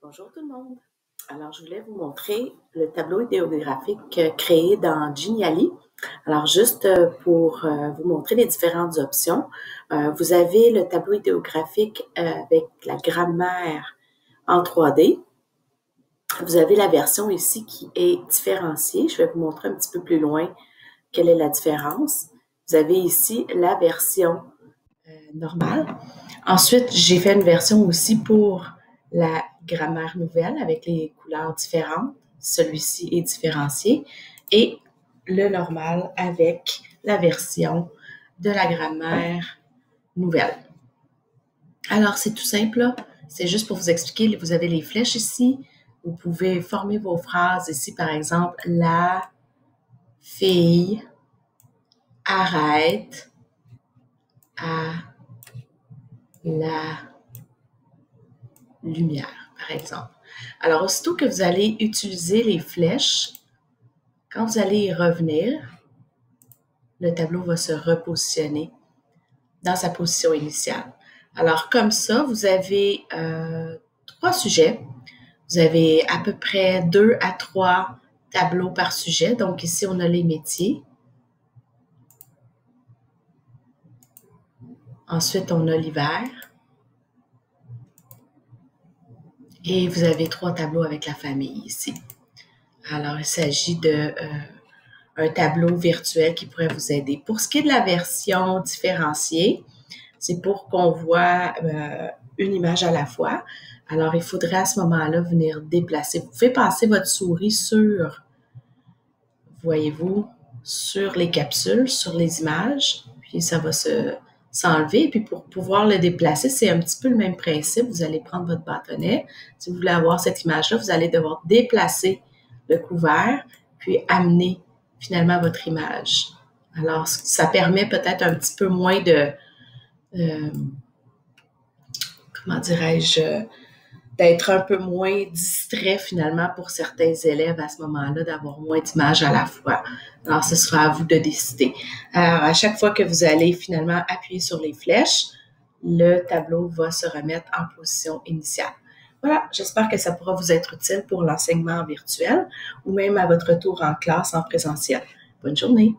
Bonjour tout le monde. Alors, je voulais vous montrer le tableau idéographique créé dans Geniali. Alors, juste pour vous montrer les différentes options, vous avez le tableau idéographique avec la grammaire en 3D. Vous avez la version ici qui est différenciée. Je vais vous montrer un petit peu plus loin quelle est la différence. Vous avez ici la version normale. Ensuite, j'ai fait une version aussi pour la grammaire nouvelle avec les couleurs différentes. Celui-ci est différencié. Et le normal avec la version de la grammaire nouvelle. Alors, c'est tout simple, là. C'est juste pour vous expliquer. Vous avez les flèches ici. Vous pouvez former vos phrases ici, par exemple, la fille arrête à la lumière, par exemple. Alors, aussitôt que vous allez utiliser les flèches, quand vous allez y revenir, le tableau va se repositionner dans sa position initiale. Alors, comme ça, vous avez 3 sujets. Vous avez à peu près 2 à 3 tableaux par sujet. Donc, ici, on a les métiers. Ensuite, on a l'hiver. Et vous avez 3 tableaux avec la famille ici. Alors, il s'agit de un tableau virtuel qui pourrait vous aider. Pour ce qui est de la version différenciée, c'est pour qu'on voit une image à la fois. Alors, il faudrait à ce moment-là venir déplacer. Vous pouvez passer votre souris sur, voyez-vous, sur les capsules, sur les images, puis ça va s'enlever. Puis pour pouvoir le déplacer, c'est un petit peu le même principe. Vous allez prendre votre bâtonnet. Si vous voulez avoir cette image-là, vous allez devoir déplacer le couvert, puis amener finalement votre image. Alors, ça permet peut-être un petit peu moins de, comment dirais-je, d'être un peu moins distrait finalement pour certains élèves à ce moment-là, d'avoir moins d'images à la fois. Alors, ce sera à vous de décider. Alors, à chaque fois que vous allez finalement appuyer sur les flèches, le tableau va se remettre en position initiale. Voilà, j'espère que ça pourra vous être utile pour l'enseignement virtuel ou même à votre retour en classe en présentiel. Bonne journée!